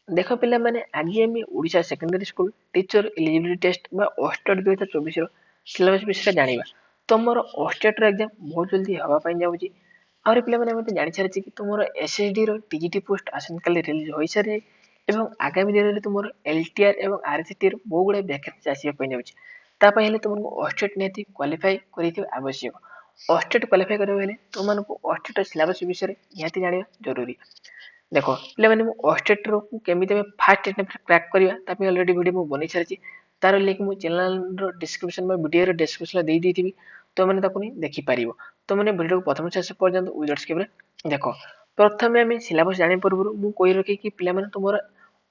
देख पिला माने आज आम Odisha secondary school teacher eligibility test बा ओस्टेट 2024 रो सिलेबस विषय जानिबा। तुमर ओस्टेट रो एग्जाम बहुत जल्दी हवा पाई जाउची। और पिला माने मते जानि छारछि कि तुमर एसएसडी रो टीजीटी पोस्ट आसन काली रिलीज होई सारे एवं आगामी दिन रे तुमर एलटीआर एवं आरसीटी रो बहु गुडे वैकेंसी आसी पाई जाउची। ता पय हेले तुमको ओस्टेट नेति क्वालिफाई करिथिबा आवश्यक। ओस्टेट क्वालिफाई करबा हेले तुमको ओस्टेट सिलेबस विषय निहाती जानिबा जरूरी। देख पे ओस्टेट केमी फास्ट अटेम्प्ट क्रैक करवा ताप अलरेडी वीडियो मुझे बन सारी तार लिंक मुझे चैनल डिस्क्रिप्शन वीडियो डिस्क्रिप्शन दे दी तो मैंने नहीं देखिपर तो मैंने वीडियो को प्रथम शेष पर्यटन विदाउट स्किप देख प्रथम आम सिलेबस जाना पूर्व मुझे कही रखी कि पे तुम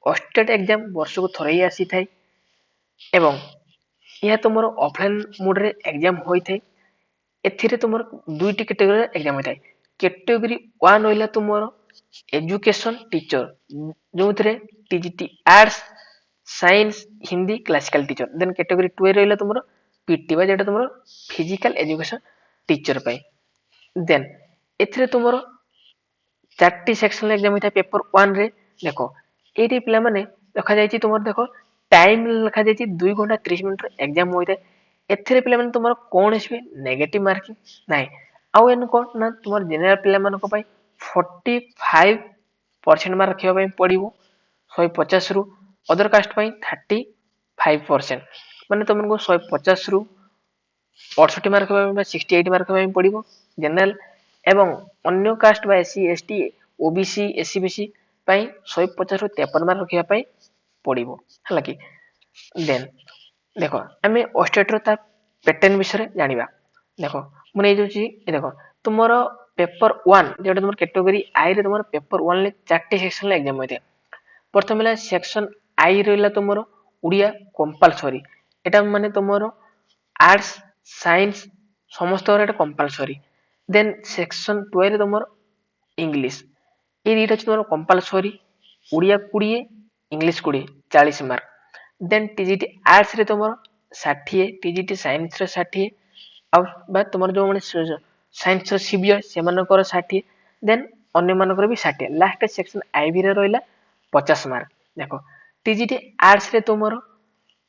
ओस्टेट एग्जाम वर्ष को थर ही आसी था एवं यह तुम ऑफलाइन मोड रे एग्जाम होता है। एथिरे तुम दुईटी कैटेगरी एग्जाम होता है। कैटेगरी 1 रहा तुम एजुकेशन टीचर जो थे TGT arts science Hindi classical teacher then category 2 रहा तुम पीटी बा जेटा तुम फिजिकल एजुकेशन टीचर पाई देन एथिरे तुम 4टी सेक्शन एग्जाम होता है पेपर 1 रे देख ये पिला माने लिखा जायछि तुम देख टाइम लिखा जायछि 2 घंटा 30 मिनिट एग्जाम होता है। एथिरे पिला माने तुम कौन इसबे नेगेटिव मार्किंग नाही आउ एन कोन ना तुम जनरल पिला मानको पाई 45% मार्क रखिबा पड़ो 150 रु अदर कास्ट 35% माने तुमको 150 रु 68 मार्क 68 मार्क पड़ो जनरल एवं अन्य कास्ट बा SC ST OBC SC BC 150 रु 53 मार्क रखिबा पड़ो है कि देन देख आम ओस्टेट पैटर्न विषय जाना देख मुझे देख तुम पेपर 1 जो तुम कैटेगरी आई रे तुम पेपर 1 4टी सेक्शन एग्जाम होता है। प्रथम है सेक्शन आई रहा तुम उड़िया कंपलसरी एटा माने तुम आर्ट्स साइंस समस्त कंपलसरी देन सेक्शन 2 रे तुम इंग्लिश ये दुटा तुम compulsory Odia 20 English 20 40 mark then TGT arts रे तुम 60 टीजीटी साइंस रे 60 आ तुम जो मैंने साइंस सीवियर से 60 देन अन्य मानकर भी 60 लास्ट सेक्शन आईवी रे रहा 50 मार्क देख टीजीटी आर्ट्स रे तुम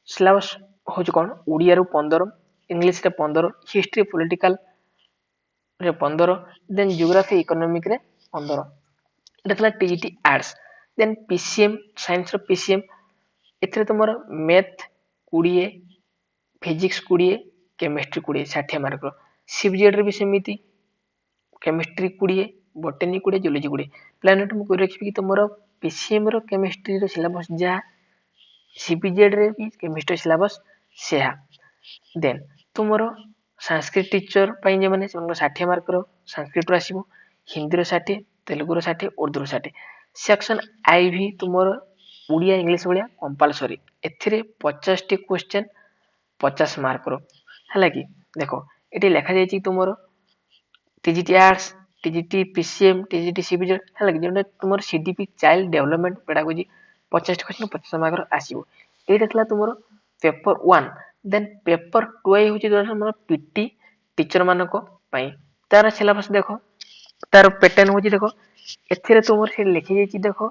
सिलेबस हूँ कौन उड़िया 15 इंग्लिश रे 15 हिस्ट्री पॉलिटिकल रे 15 देन जियोग्राफी इकोनॉमिक रे 15 एटा TGT arts then PCM science रो पीसीएम एथिरे तुम math 20 physics 20 chemistry 20 60 mark CBZ रे भी सेमिति केमिस्ट्री 20 बोटनी 20 जियोलॉजी 20 प्लानेट मुझे रखी कि तुम पीसीएम रो केमिस्ट्री रो सिलेबस जहाँ सीबीजेड रे भी केमिस्ट्री सिलेबस से देन तुम संस्कृत टीचर जो मैंने 60 मार्क संस्कृत आसो हिंदी 60 तेलुगु 60 उर्दू 60 सेक्शन आईवी तुम उड़िया इंग्लिश भाया कंपलसरी एथिरे 50 टी क्वेश्चन 50 मार्क है कि देख ये लिखा जाए तुम TGT arts TGT PCM TGT CBZ है कि जो तुम CDP child development pedagogy 50 question 50 mark आसो ये तुम पेपर 1 देन पेपर 2 हूँ पीटी टीचर मानक तार सिलेबस देख तार पैटर्न हूँ देख एथिरे तुम लिखी जाइए देख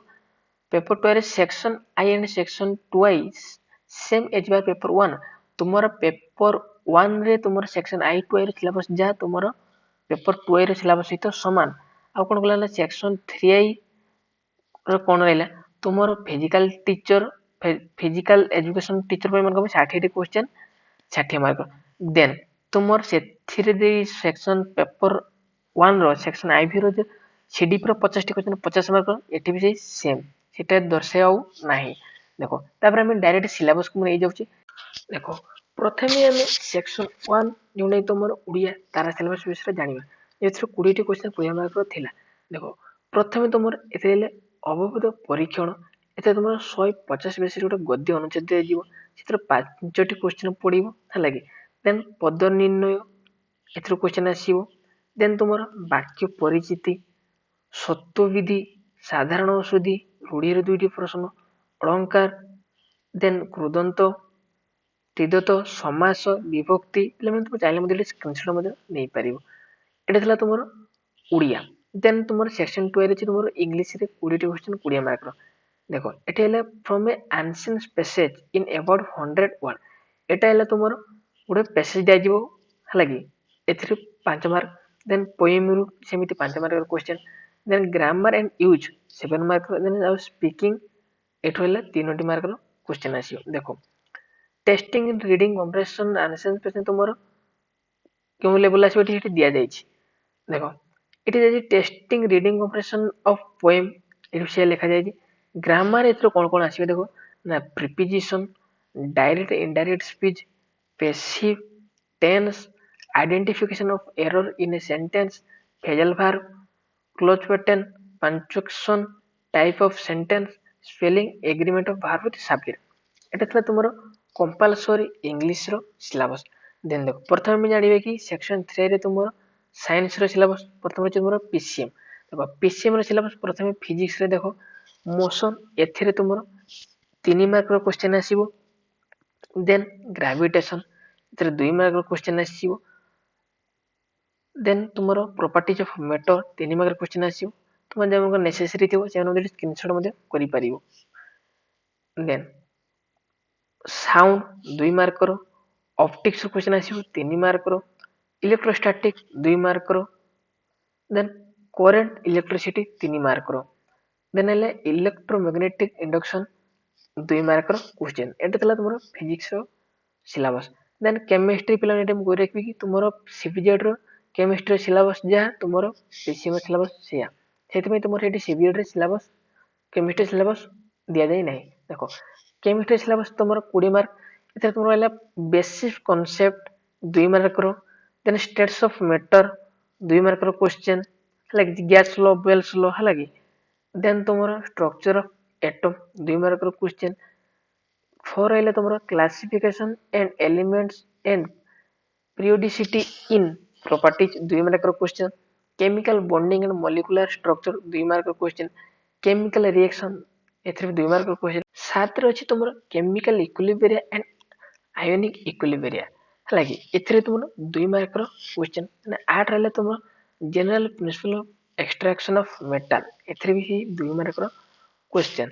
paper 2 section I and section 2 I same as by paper 1 तुम पेपर 1 रे तुम सेक्शन आई 2 आई सिलेबस जहाँ तुम पेपर 2 आई सिलेबस सहित सामान आ कौन कहला सेक्शन 3 आई कौन रहा तुम physical teacher physical education teacher मान 60 क्वेश्चन 60 मार्क देन तुम से सेक्शन पेपर 1 रो सेक्शन आईवी रो सीडीपी रो 50 क्वेश्चन 50 मार्क एटी भी से सेम सेटा दर्शाऊ नाही देखो तापर हम डायरेक्ट सिलेबस को नहीं जाउची देखो प्रथमे हम सेक्शन 1 जो नहीं तुम उड़िया तारा सिलेबस विषय जानिबा एथरो 20 टी क्वेश्चन 20 मार्क रो थिला देखो प्रथमे तुम एथले अवबोध परीक्षण एते तुम 150 बेस गोटे गद्य अनुच्छेद दे जीवो सेतर 5 टी क्वेश्चन पड़िबो हला कि देन पद निर्णय एथरो क्वेश्चन आसीबो देन तुम वाक्य परिचिति सत्व विधि साधारण औषधि रूढ़ी 2टी प्रश्न अलंकार देन कृदंत त्रिदत समास विभक्ति तुम चाहिए स्क्रीनशॉट नहीं पार ये तुम उड़िया देन तुम सेक्शन 2 तुम इंग्लिश रे 20 टी क्वेश्चन 20 मार्क देखो एठी हेले from A ancient passage in about 100 word एटा हेले तुमर गोटे पैसेज दिया जिवो हला कि एथिरे 5 मार्क देन पोएम रु सेमिति 5 mark question then grammar and use 7 mark then speaking एठो हेले 3 मार्क क्वेश्चन आसियो देखो testing in reading comprehension answer question तुमर क्यों लेवल आसियो एठी दिया जाइछि देखो it is testing reading comprehension of poem एठी से लिखा जाइछि ग्रामर एथरो कोन कोन आसियो देखो ना preposition direct indirect speech passive tense identification of error in a sentence phrasal verb cloze pattern punctuation type of sentence spelling agreement of verb with subject एटा थला तुमरो कंपलसरी इंग्लिश रो सिलेबस देन देखो प्रथम में जानिबे कि सेक्शन 3 रे तुमरो science रो syllabus प्रथम अछि तुमरो पीसीएम देखो पीसीएम रो सिलेबस प्रथम फिजिक्स रे देखो मोशन एथिरे तुमरो 3 मार्क रो क्वेश्चन आसीबो देन ग्रेविटेशन एथिरे 2 मार्क रो क्वेश्चन आसीबो देन तुमरो प्रॉपर्टीज ऑफ मैटर 3 मार्क रो क्वेश्चन आसीबो तुम जेमको नेसेसरी थिबो सेनो दे स्क्रीनशॉट मध्ये करि परिबो देन साउंड 2 मार्क रो ऑप्टिक्स रो क्वेश्चन आसीबो 3 मार्क रो इलेक्ट्रोस्टैटिक 2 मार्क रो देन करंट इलेक्ट्रिसिटी 3 मार्क रो देन हेले इलेक्ट्रोमैग्नेटिक इंडक्शन 2 मार्क रो क्वेश्चन एटा तला तुमरो फिजिक्स रो सिलेबस देन केमिस्ट्री पिला एटा म रखबी कि तुमरो सीपीजेड रो केमिस्ट्री सिलेबस जा तुमरो पीसीएम सिलेबस सेया सेति में तुमरो एटी सीपीजेड रे सिलेबस केमिस्ट्री सिलेबस दिया जाय नै देखो केमिस्ट्री सिलेबस तुमरो 20 मार्क एते तुमरो हला बेसिक कांसेप्ट 2 मार्क रो then states of matter 2 mark रो क्वेश्चन हला गैस लॉ वेल्स लॉ हला कि देन तुमरो स्ट्रक्चर ऑफ एटम 2 मार्क रो क्वेश्चन 4 आइले तुमरो classification and elements and periodicity in properties 2 mark रो question chemical bonding and molecular structure 2 mark रो क्वेश्चन केमिकल रिएक्शन एथरे 2 मार्क रो क्वेश्चन सात रे अछि तुमरो chemical equilibria and ionic equilibria हला कि एथरे तुमरो 2 मार्क रो क्वेश्चन ना 8 रहले तुमरो general principle of extraction of metal एथरे भी 2 मार्क रो क्वेश्चन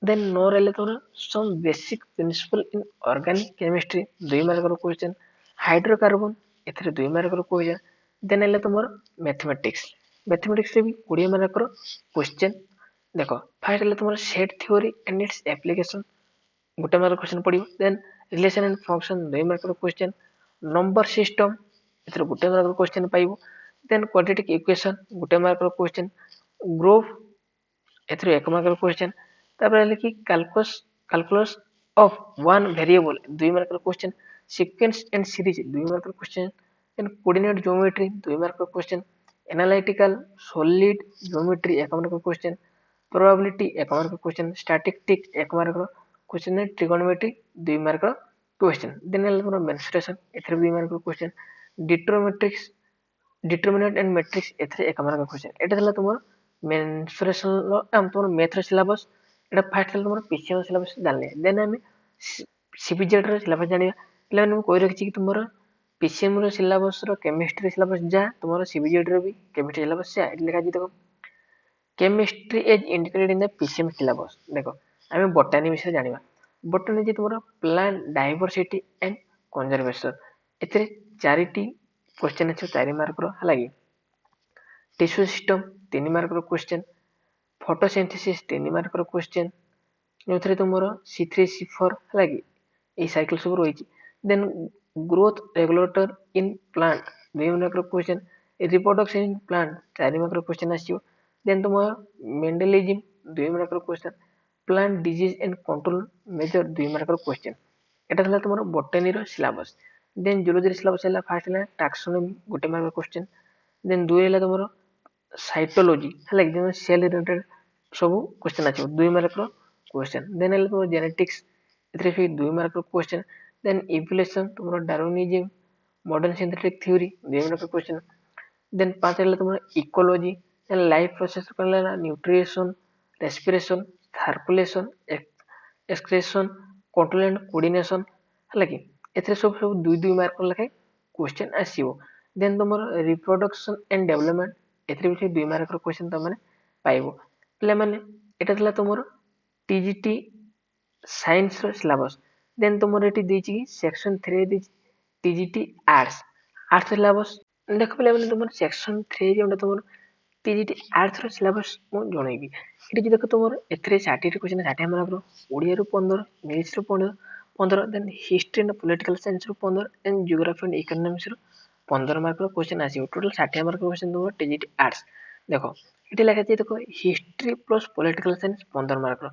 देन नो रहले तुमरो some basic principle in organic chemistry 2 mark रो क्वेश्चन हाइड्रोकार्बन एथरे 2 मार्क रो क्वेश्चन देन हेले तुमरो मैथमेटिक्स रे भी 20 मार्क रो क्वेश्चन देखो फास्ट हेले तुमरो set theory and its application गोटे मार्क क्वेश्चन पड़िबो then relation and function 2 mark रो क्वेश्चन नंबर सिस्टम एथरे गोटे मार्क रो क्वेश्चन पाइबो देन क्वाड्रेटिक इक्वेशन गोटे मार्क रो क्वेश्चन ग्रुप एथरे 1 मार्क रो क्वेश्चन तापर हेले कि calculus of one variable 2 mark रो question sequence and series 2 mark रो question then coordinate geometry 2 mark रो question analytical solid geometry 1 mark रो क्वेश्चन प्रोबेबिलिटी 1 मार्क रो क्वेश्चन स्टैटिस्टिक्स 1 मार्क रो क्वेश्चन है ट्रिगोनोमेट्री 2 मार्क रो क्वेश्चन देन हेले तुमरो mensuration एथरे 2 मार्क रो क्वेश्चन डिट्रोमेट्रिक्स डिटरमिनेंट एंड मैट्रिक्स एथरे 1 मार्क रो क्वेश्चन एटा हला तुमरो मेंसुरेशन लो तुमरो मैथ रो सिलेबस एटा फास्ट हला तुमरो पीसीएम सिलेबस जानले देन हमें सीपीजेड रो सिलेबस जानिबा पले मैं कोइ रखछि कि तुमरो पीसीएम रो सिलेबस रो केमिस्ट्री सिलेबस जा तुमरो सीपीजेड रो भी केमिस्ट्री सिलेबस जा एटा लिखा जी देखो chemistry is indicated in the PCM syllabus देखो हमें बोटनी विषय जानिबा बोटनी जे तुमरो प्लांट डाइवर्सिटी एंड कंजर्वेशन एथरे चारिटी क्वेश्चन अछि 4 मार्क रो हला कि टिश्यू सिस्टम 3 मार्क रो क्वेश्चन फोटोसिंथेसिस 3 मार्क रो क्वेश्चन जोथरे तुमरो C3 C4 हला कि ए साइकिल सब रहिछि then growth regulator in plant 2 mark रो question reproduction in plant 4 mark रो क्वेश्चन आसियो देन तुमरो मेंडेलिज्म 2 मार्क रो question plant disease and control measure 2 mark रो क्वेश्चन एटा हला तुमरो बोटनी रो सिलेबस देन जूलॉजी सिलेबस हला फर्स्ट हला टैक्सोनॉमी गोटे मार्क रो क्वेश्चन देन दुई हला तुमरो साइटोलॉजी हला कि सेल रिलेटेड सब क्वेश्चन आछो 2 मार्क रो क्वेश्चन देन हला तुमरो जेनेटिक्स एथरे फिर 2 मार्क रो क्वेश्चन देन इवोल्यूशन तुमरो Darwinism modern synthetic theory 2 mark रो क्वेश्चन देन 5 हला तुमरो इकोलॉजी देन लाइफ प्रोसेस करला nutrition respiration circulation excretion control and coordination हला कि एथरे सब 2 मार्क लखे क्वेश्चन आसीबो देन तुमरो रिप्रोडक्शन एंड डेवलपमेंट एथरे भी 2 मार्क रो क्वेश्चन त माने पाइबो प्ले माने एटा थला तुमरो टीजीटी साइंस ର syllabus then ତୁମର ଏଠି ଦେଇଛି କି section 3 ରେ ଦେଇଛି टीजीटी आर्ट्स syllabus ଦେଖ ପିଲାମାନେ ତୁମର section 3 ଯୋଉଟା ତୁମର टीजीटी आर्ट्स ର syllabus ମୁଁ ଜଣେଇବି ଏଠି ଯଦି ଦେଖ ତୁମର ଏଥିରେ 60 ଟି କ୍ୱେଶ୍ଚନ 60 ମାର୍କର ଓଡ଼ିଆରୁ 15 ଇଂଲିଶରୁ 15 then history and political science ରୁ 15 and geography and economics ରୁ 15 ମାର୍କର କ୍ୱେଶ୍ଚନ ଆସିବ ଟୋଟାଲ 60 ମାର୍କର କ୍ୱେଶ୍ଚନ ତୁମର टीजीटी आर्ट्स ଦେଖ ଏଠି ଲେଖା ଅଛି ଦେଖ ହିଷ୍ଟ୍ରି ପ୍ଲସ୍ ପଲିଟିକାଲ ସାଇନ୍ସ 15 ମାର୍କର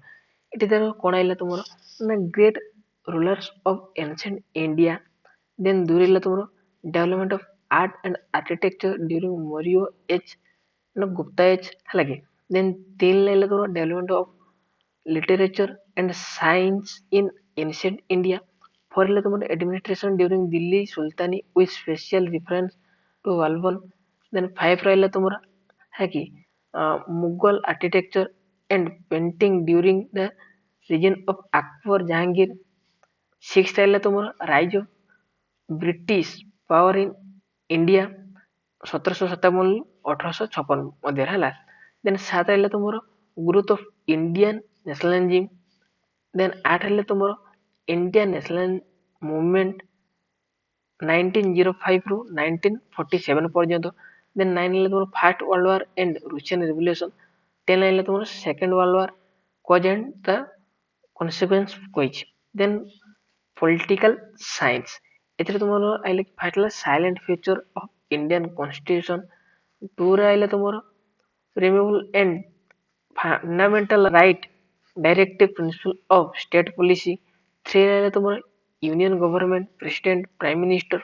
ଏଠି ଦେଖ କଣ ଆଇଲା ତୁମର ନା great rulers of ancient India then ଦୁଇ ରହିଲା ତୁମର development of art and architecture during Maurya age Gupta age ହେଲା କି ଦେନ୍ 3 ରହିଲା ତୁମର development of literature and science in ancient India. 4 ରହିଲା ତୁମର administration during Delhi Sultanate with special reference to Balban. Then 5 ରହିଲା ତୁମର है कि Mughal architecture and painting during the region of Akbar Jahangir 6 ରହିଲା ତୁମର rise of British power in India 1757 1856 ମଧ୍ୟରେ ହେଲା ଦେନ୍ 7 ରହିଲା ତୁମର growth of Indian nationalism then 8 ରହିଲା ତୁମର ଇଣ୍ଡିଆନ ନ୍ୟାସନାଲ ମୁଭମେଣ୍ଟ 1905 ରୁ 1947 ପର୍ଯ୍ୟନ୍ତ then 9 ରହିଲା ତୁମର first world war and Russian revolution 10 ରହିଲା ତୁମର second world war cause and the consequence କହିଛି then political science ଏଥିରେ ତୁମର ଆଇଲା ଫାର୍ଷ୍ଟ ହେଲା silent future of Indian constitution 2 ରେ ଆଇଲା ତୁମର removal and fundamental right directive principle of state policy 3 ରେ ଆଇଲା ତୁମର union government president prime minister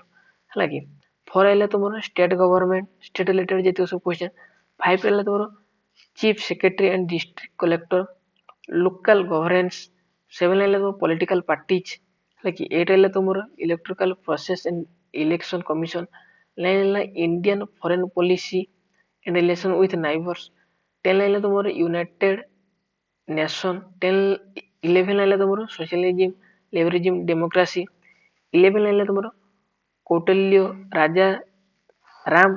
ହେଲା କି 4 ଆଇଲା ତୁମର ଷ୍ଟେଟ୍ ଗଭର୍ନମେଣ୍ଟ ଷ୍ଟେଟ୍ ରିଲେଟେଡ୍ ଯେତିକ ସବୁ କ୍ୱେଶ୍ଚନ 5 ରହିଲା ତୁମର chief secretary and district collector local governance 7 ରହିଲା ତୁମର ପଲିଟିକାଲ ପାର୍ଟିଜ ହେଲା କି 8 ରହିଲା ତୁମର electrical process and election commission 9 ରହିଲା Indian foreign policy and relation with neighbours 10 ରହିଲା ତୁମର ୟୁନାଇଟେଡ ନେସନ 11 ରହିଲା ତୁମର ସୋସିଆଲିଜିମ ଲେବରିଜିମ ଡେମୋକ୍ରାସି 11 ରହିଲା ତୁମର କୌଟଲ୍ୟ ରାଜା ରାମ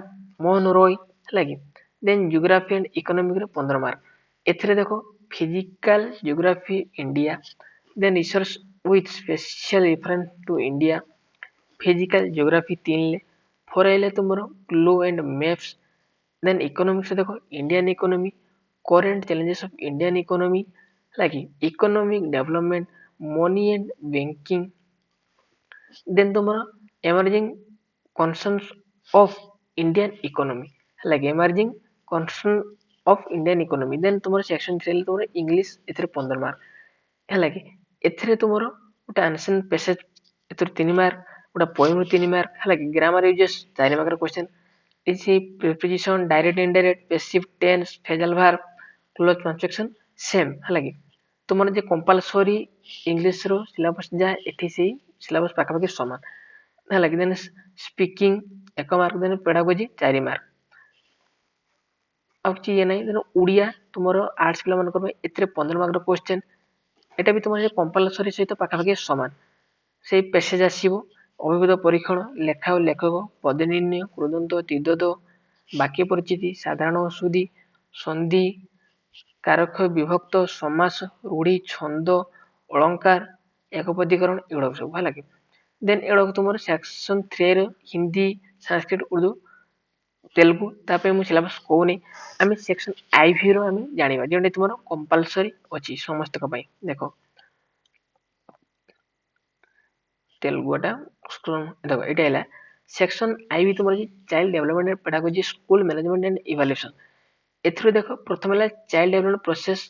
ମୋହନ ରୟ ହେଲା କି ଦେନ୍ ଜିଓଗ୍ରାଫି ଆଣ୍ଡ ଇକୋନୋମିକ ରେ 15 ମାର୍କ ଏଥିରେ ଦେଖ physical geography India then research with special reference to India physical geography 3 ରେ 4 ରହିଲା ତୁମର globe and maps then economics ଦେଖ Indian economy current challenges of Indian economy ହେଲା କି economic development money and banking then ତୁମର emerging concerns of Indian economy ହେଲା କି emerging concern of Indian economy then ତୁମର ସେକ୍ସନ 3 ରେ ତୁମର ଇଂଲିଶ ଏଥିରେ 15 ମାର୍କ ହେଲା କି ଏଥିରେ ତୁମର ଗୋଟେ ଆନସେଣ୍ଟ ପେସେଜ ଏଥିରେ 3 ମାର୍କ ଗୋଟେ ପୋଏମରୁ 3 ମାର୍କ ହେଲା କି ଗ୍ରାମାର ୟୁଜେସ 4 ମାର୍କର question ie preposition direct indirect passive tense phrasal verb cloze conjunction same ହେଲା କି ତୁମର ଯେ କମ୍ପାଲସରି ଇଂଲିଶ ର ସିଲାବସ ଯାହା ଏଠି ସେଇ ସିଲାବସ ପାଖାପାଖି ସମାନ ହେଲା କି ଦେନ୍ ସ୍ପିକିଂ 1 ମାର୍କ ଦେନ୍ ପେଡାଗୋଜି 4 ମାର୍କ ଆଉ କିଛି ଇଏ ନାହିଁ ଦେନ୍ ଓଡ଼ିଆ ତୁମର ଆର୍ଟ୍ସ ପିଲାମାନଙ୍କ ପାଇଁ ଏଥିରେ 15 ମାର୍କର କ୍ୱେଶ୍ଚନ এটা ବି ତୁମର କମ୍ପାଲସରି ସହିତ ପାଖାପାଖି ସମାନ ସେଇ ପେସେଜ ଆସିବ ଅଭିବୃଦ୍ଧ ପରୀକ୍ଷଣ ଲେଖା ଓ ଲେଖକ ପଦ ନିର୍ଣ୍ଣୟ କୃଦନ୍ତ ତିବ୍ଦତ ବାକ୍ୟ ପରିଚିତି ସାଧାରଣ ଅସୁଧି ସନ୍ଧି କାରକ ବିଭକ୍ତ ସମାସ ରୂଢି ଛନ୍ଦ ଅଳଙ୍କାର ଏକପଦୀକରଣ ଏଗୁଡାକ ସବୁ ହେଲା କି ଦେନ୍ ଏଗୁଡାକ ତୁମର ସେକ୍ସନ 3 ର ହିନ୍ଦୀ ସଂସ୍କୃତ ଉର୍ଦୁ ତେଲୁଗୁ ତା ପାଇଁ ମୁଁ ସିଲାବସ କହୁନି ଆମେ ସେକ୍ସନ ଆଇଭି ର ଆମେ ଜାଣିବା ଯେଉଁଟା ତୁମର କମ୍ପାଲସରି ଅଛି ସମସ୍ତଙ୍କ ପାଇଁ ଦେଖ ତେଲୁଗୁଟା ଦେଖ ଏଇଟା ହେଲା ସେକ୍ସନ ଆଇଭି ତୁମର child development and pedagogy school management and evaluation ଏଥିରୁ ଦେଖ ପ୍ରଥମ ହେଲା child development process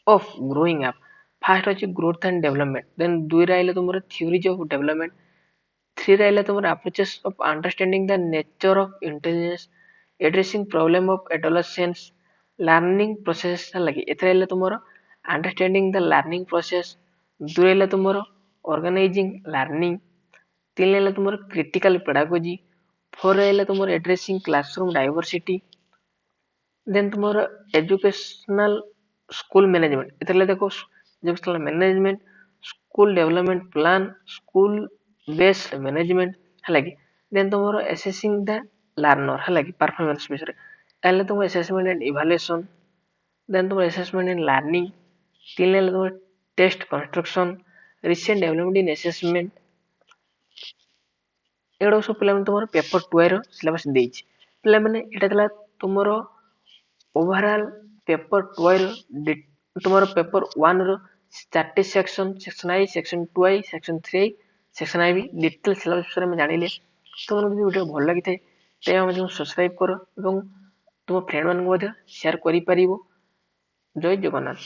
of growing up first ଅଛି ଗ୍ରୋଥ ଆଣ୍ଡ ଡେଭଲପମେଣ୍ଟ ଦେନ୍ 2 ରେ ଆଇଲା ତୁମର ଥିଓରିଜ ଅଫ ଡେଭଲପମେଣ୍ଟ 3 ରେ ଆଇଲା ତୁମର approaches of understanding the nature of intelligence addressing problem of adolescence learning process ହେଲା କି ଏଥିରେ ହେଲା ତୁମର understanding the learning process 2 ହେଲା ତୁମର organizing learning 3 ହେଲା ତୁମର critical pedagogy 4 ହେଲା ତୁମର addressing classroom diversity then ତୁମର educational school management ଏଥିରେ ଦେଖ educational management school development plan school based management ହେଲା କି then ତୁମର assessing the learner ହେଲା କି performance ବିଷୟରେ ତାହେଲେ ତୁମ assessment and evaluation then ତୁମ assessment and learning तीन लाइन तुम test construction recent development in assessment एगुड़ा सब पे तुम पेपर 2 सिलेबस देती पे यहाँ तुम ओवरऑल पेपर 2 तुम पेपर 1 चार्टे section section I section 2 I section 3 section I भी डिटेल सिलेबस विषय में जानिले तुमको जो वीडियो भल लगी थाए तेज सब्सक्राइब कर और तुम फ्रेंड मान शेयर कर जय जगन्नाथ।